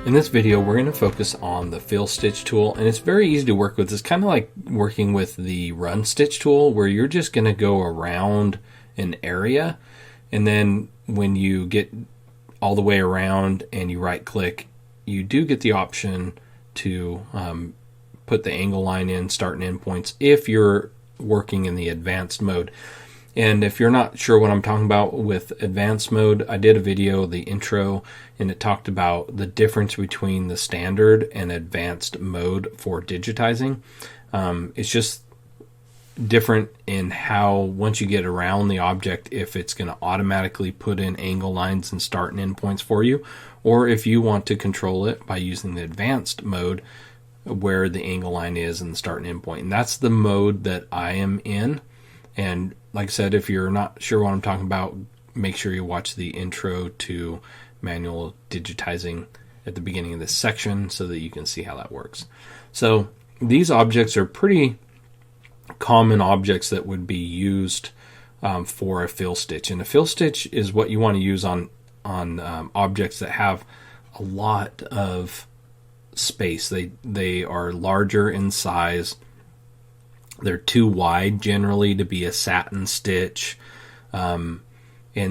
In this video, we're going to focus on the fill stitch tool, and it's very easy to work with. It's kind of like working with the run stitch tool, where you're just going to go around an area, and then when you get all the way around and you right click, you do get the option to put the angle line in, start and end points, if you're working in the advanced mode. And if you're not sure what I'm talking about with advanced mode, I did a video, the intro, and it talked about the difference between the standard and advanced mode for digitizing. It's just different in how, once you get around the object, if it's going to automatically put in angle lines and start and end points for you, or if you want to control it by using the advanced mode where the angle line is and the start and end point. And that's the mode that I am in. And like I said, if you're not sure what I'm talking about, make sure you watch the intro to manual digitizing at the beginning of this section so that you can see how that works. So these objects are pretty common objects that would be used for a fill stitch. And a fill stitch is what you want to use on objects that have a lot of space. They are larger in size. They're too wide generally to be a satin stitch. And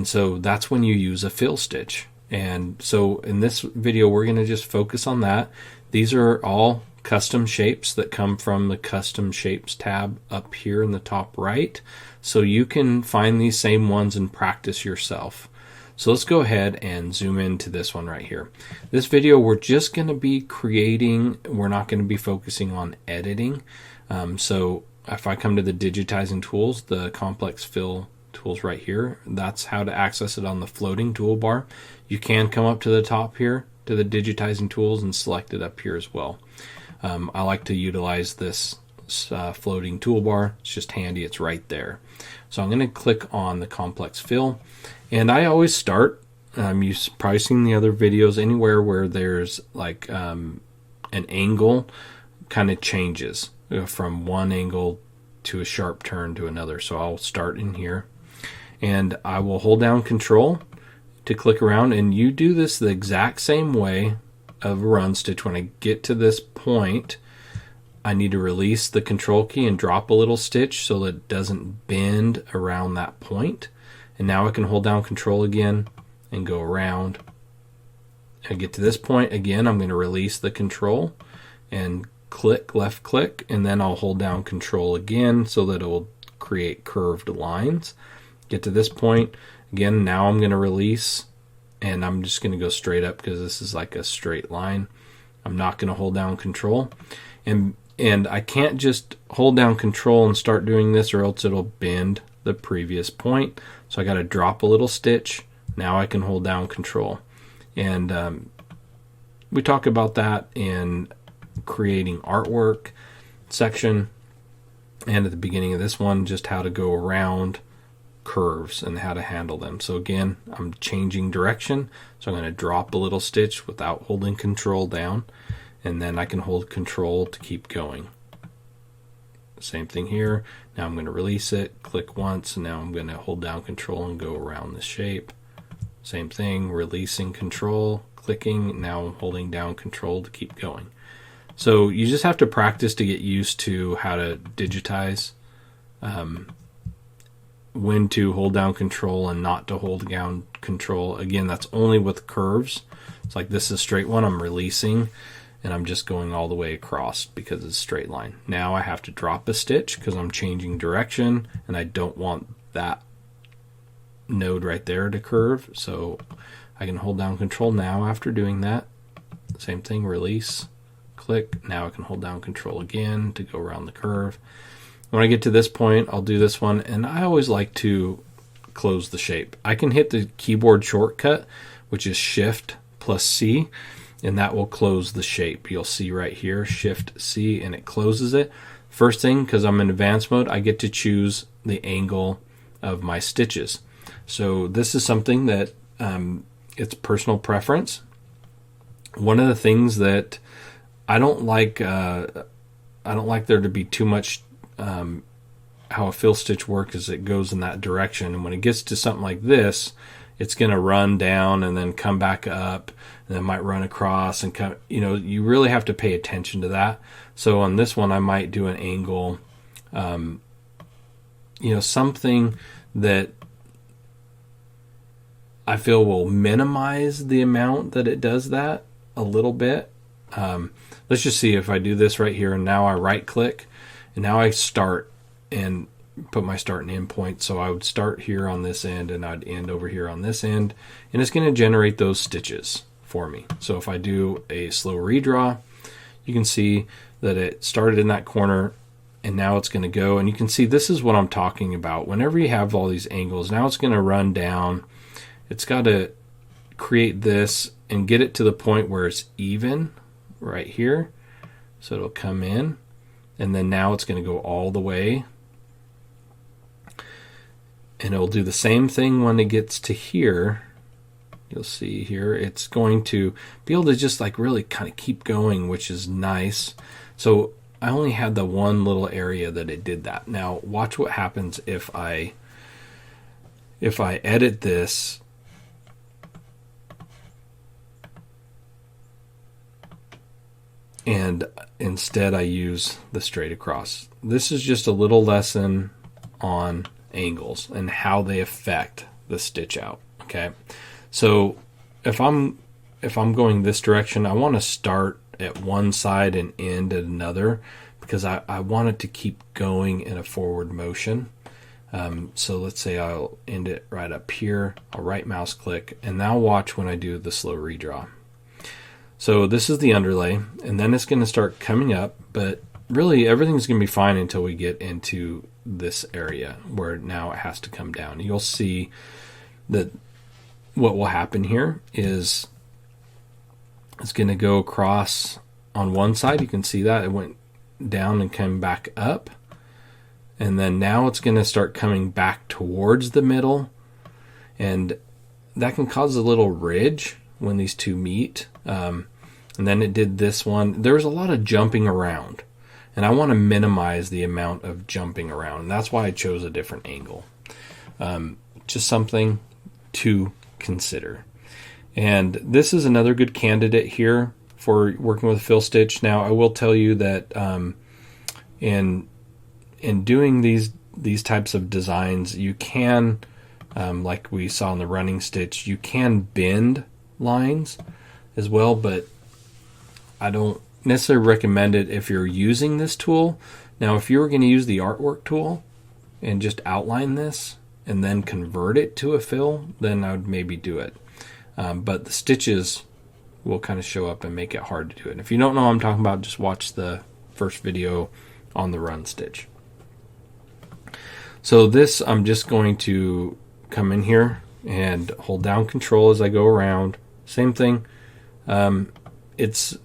so that's when you use a fill stitch. And so in this video, we're going to just focus on that. These are all custom shapes that come from the custom shapes tab up here in the top right. So you can find these same ones and practice yourself. So let's go ahead and zoom into this one right here. This video, we're just going to be creating, we're not going to be focusing on editing. So if I come to the digitizing tools, the complex fill tools right here, that's how to access it on the floating toolbar. You can come up to the top here to the digitizing tools and select it up here as well. I like to utilize this floating toolbar. It's just handy, it's right there. So I'm going to click on the complex fill, and I always start, you've probably seen the other videos, anywhere where there's like an angle kind of changes from one angle to a sharp turn to another. So I'll start in here, and I will hold down Control to click around, and you do this the exact same way of a run stitch. When I get to this point, I need to release the Control key and drop a little stitch so that it doesn't bend around that point. And now I can hold down Control again and go around. I get to this point again, I'm going to release the Control and click, left click, and then I'll hold down Control again so that it will create curved lines. Get to this point again, now I'm going to release, and I'm just going to go straight up because this is like a straight line. I'm not going to hold down Control, and I can't just hold down Control and start doing this, or else it'll bend the previous point. So I got to drop a little stitch. Now I can hold down Control, and we talk about that in creating artwork section, and at the beginning of this one, just how to go around curves and how to handle them. So again, I'm changing direction, so I'm going to drop a little stitch without holding Control down, and then I can hold Control to keep going. Same thing here. Now I'm going to release it, click once, and now I'm going to hold down Control and go around the shape. Same thing, releasing Control, clicking, now I'm holding down Control to keep going. So you just have to practice to get used to how to digitize, when to hold down Control and not to hold down Control. Again, that's only with curves. It's like this is a straight one, I'm releasing, and I'm just going all the way across because it's a straight line. Now I have to drop a stitch because I'm changing direction, and I don't want that node right there to curve. So I can hold down Control now after doing that. Same thing, release, click. Now I can hold down Control again to go around the curve. When I get to this point, I'll do this one, and I always like to close the shape. I can hit the keyboard shortcut, which is Shift plus C, and that will close the shape. You'll see right here, Shift C, and it closes it. First thing, because I'm in advanced mode, I get to choose the angle of my stitches. So this is something that it's personal preference. One of the things that I don't like there to be too much. How a fill stitch works is it goes in that direction, and when it gets to something like this, it's going to run down and then come back up, and then might run across and come, you really have to pay attention to that. So on this one, I might do an angle, something that I feel will minimize the amount that it does that a little bit. Let's just see if I do this right here, and now I right click, and now I start and put my start and end point. So I would start here on this end, and I'd end over here on this end, and it's going to generate those stitches for me. So if I do a slow redraw, you can see that it started in that corner, and now it's going to go, and you can see this is what I'm talking about. Whenever you have all these angles, now it's going to run down. It's got to create this and get it to the point where it's even right here. So it'll come in, and then now it's going to go all the way. And it'll do the same thing when it gets to here. You'll see here, it's going to be able to just like really kind of keep going, which is nice. So I only had the one little area that it did that. Now watch what happens if I edit this and instead I use the straight across. This is just a little lesson on angles and how they affect the stitch out. Okay, so if I'm going this direction, I want to start at one side and end at another, because I want it to keep going in a forward motion. So let's say I'll end it right up here. I'll right mouse click, and now watch when I do the slow redraw. So this is the underlay, and then it's going to start coming up, but really everything's going to be fine until we get into this area where now it has to come down. You'll see that what will happen here is it's going to go across on one side. You can see that it went down and came back up, and then now it's going to start coming back towards the middle, and that can cause a little ridge when these two meet. And then it did this one. There was a lot of jumping around, and I want to minimize the amount of jumping around, and that's why I chose a different angle. Just something to consider. And this is another good candidate here for working with fill stitch. Now I will tell you that in doing these types of designs, you can, like we saw in the running stitch, you can bend lines as well, but I don't necessarily recommend it if you're using this tool. Now if you were going to use the artwork tool and just outline this and then convert it to a fill, then I would maybe do it. But the stitches will kind of show up and make it hard to do it. And if you don't know what I'm talking about, just watch the first video on the run stitch. So this, I'm just going to come in here and hold down Control as I go around. Same thing. It's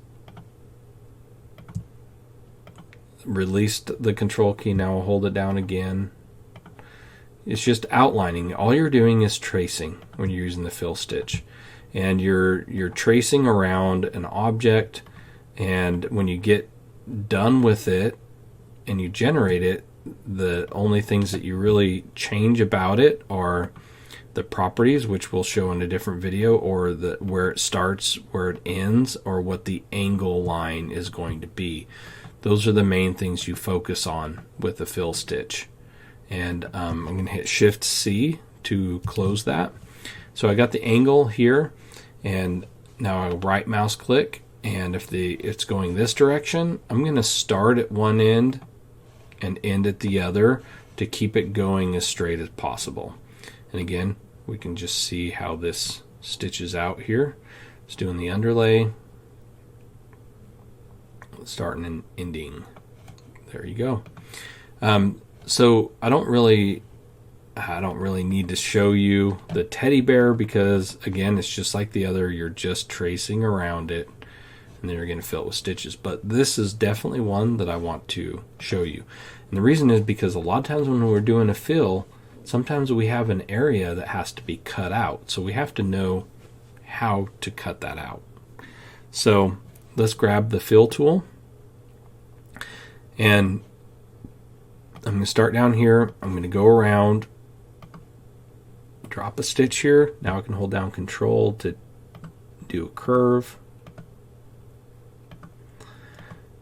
released the Control key. Now I'll hold it down again. It's just outlining. All you're doing is tracing when you're using the fill stitch, and you're tracing around an object, and when you get done with it and you generate it, the only things that you really change about it are the properties, which we'll show in a different video, or where it starts, where it ends, or what the angle line is going to be. Those are the main things you focus on with the fill stitch. And I'm going to hit Shift C to close that. So I got the angle here, and now I right mouse click, and if it's going this direction, I'm going to start at one end and end at the other to keep it going as straight as possible. And again, we can just see how this stitches out here. It's doing the underlay, starting and ending. There you go. So I don't really need to show you the teddy bear, because again, it's just like the other. You're just tracing around it, and then you're going to fill it with stitches. But this is definitely one that I want to show you. And the reason is because a lot of times when we're doing a fill, sometimes we have an area that has to be cut out. So we have to know how to cut that out. So let's grab the fill tool, and I'm going to start down here. I'm going to go around drop a stitch here. Now I can hold down Control to do a curve.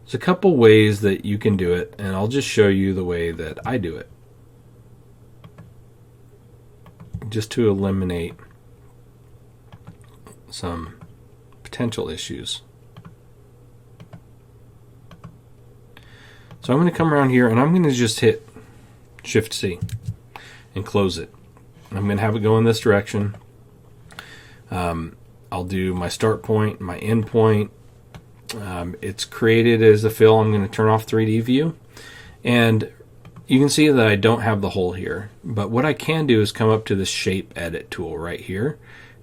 There's a couple ways that you can do it, and I'll just show you the way that I do it, just to eliminate some potential issues. So I'm going to come around here and I'm going to just hit Shift C and close it. I'm going to have it go in this direction. I'll do my start point, my end point. It's created as a fill. I'm going to turn off 3D view. And you can see that I don't have the hole here. But what I can do is come up to this shape edit tool right here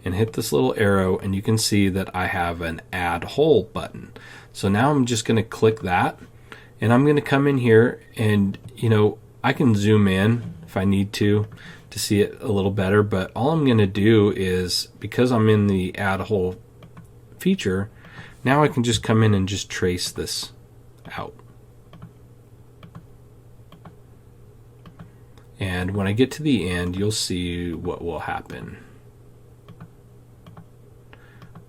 and hit this little arrow, and you can see that I have an add hole button. So now I'm just going to click that, and I'm going to come in here, and I can zoom in if I need to see it a little better, but all I'm going to do is, because I'm in the add hole feature, now I can just come in and just trace this out. And when I get to the end, you'll see what will happen.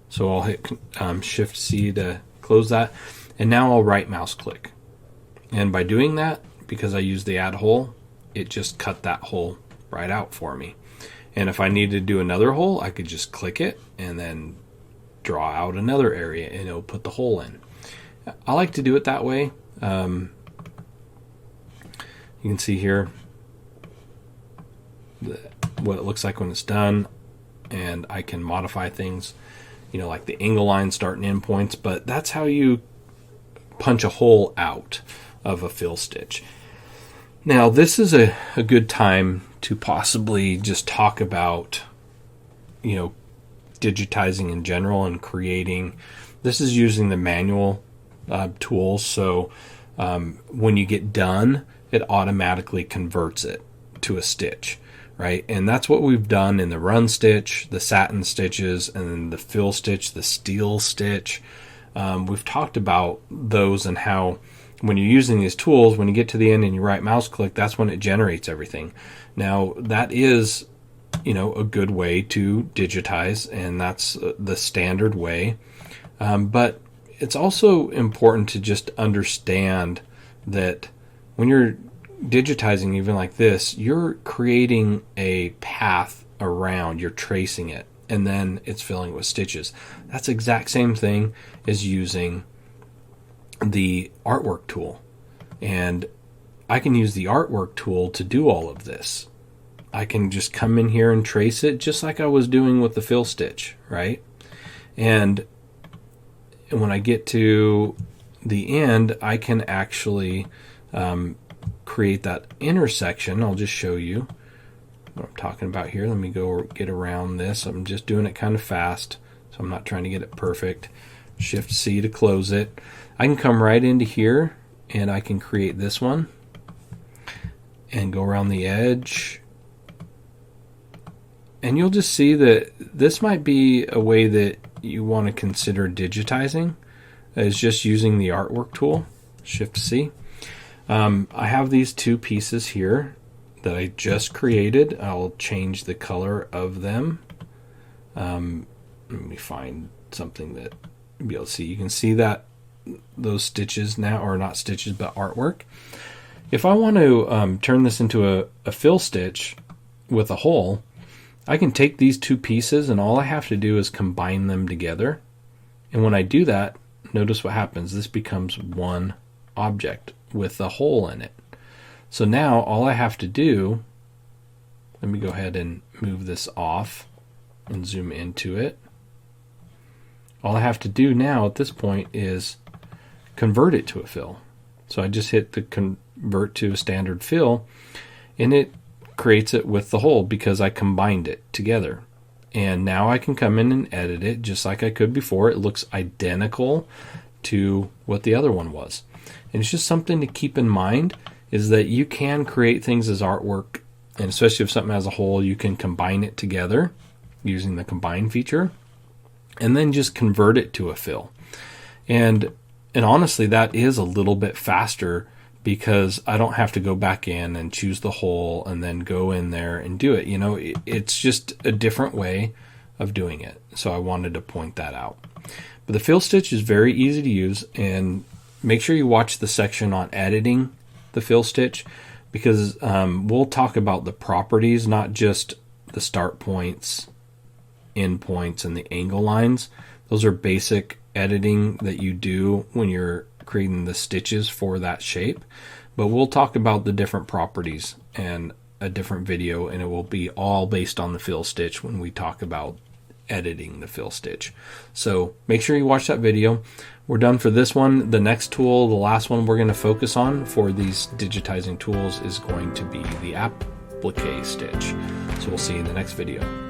So I'll hit Shift C to close that, and now I'll right mouse click. And by doing that, because I use the add hole, it just cut that hole right out for me. And if I need to do another hole, I could just click it and then draw out another area, and it'll put the hole in. I like to do it that way. You can see here what it looks like when it's done, and I can modify things, like the angle line, start and end points, but that's how you punch a hole out of a fill stitch. Now, this is a good time to possibly just talk about, digitizing in general and creating. This is using the manual tools, so when you get done, it automatically converts it to a stitch, right? And that's what we've done in the run stitch, the satin stitches, and then the fill stitch, the steel stitch. We've talked about those and how when you're using these tools, when you get to the end and you right mouse click, that's when it generates everything. Now, that is, a good way to digitize, and that's the standard way. But it's also important to just understand that when you're digitizing, even like this, you're creating a path around, you're tracing it, and then it's filling with stitches. That's the exact same thing as using the artwork tool. And I can use the artwork tool to do all of this. I can just come in here and trace it just like I was doing with the fill stitch, right? And when I get to the end, I can actually create that intersection. I'll just show you what I'm talking about here. Let me go get around this. I'm just doing it kind of fast, so I'm not trying to get it perfect. Shift C to close it. I can come right into here and I can create this one and go around the edge. And you'll just see that this might be a way that you want to consider digitizing, is just using the artwork tool. Shift C. I have these two pieces here that I just created. I'll change the color of them. Let me find something that you'll be able to see. You can see that those stitches now, or not stitches, but artwork. If I want to turn this into a fill stitch with a hole, I can take these two pieces and all I have to do is combine them together. And when I do that, notice what happens. This becomes one object with a hole in it. So now all I have to do, let me go ahead and move this off and zoom into it. All I have to do now at this point is convert it to a fill. So I just hit the convert to a standard fill, and it creates it with the hole because I combined it together. And now I can come in and edit it just like I could before. It looks identical to what the other one was. And it's just something to keep in mind, is that you can create things as artwork, and especially if something has a hole, you can combine it together using the combine feature and then just convert it to a fill. And honestly, that is a little bit faster because I don't have to go back in and choose the hole and then go in there and do it. It's just a different way of doing it. So I wanted to point that out. But the fill stitch is very easy to use, and make sure you watch the section on editing the fill stitch, because we'll talk about the properties, not just the start points, end points, and the angle lines. Those are basic editing that you do when you're creating the stitches for that shape. But we'll talk about the different properties in a different video, and it will be all based on the fill stitch when we talk about editing the fill stitch. So make sure you watch that video. We're done for this one. The next tool, the last one we're going to focus on for these digitizing tools, is going to be the applique stitch. So we'll see you in the next video.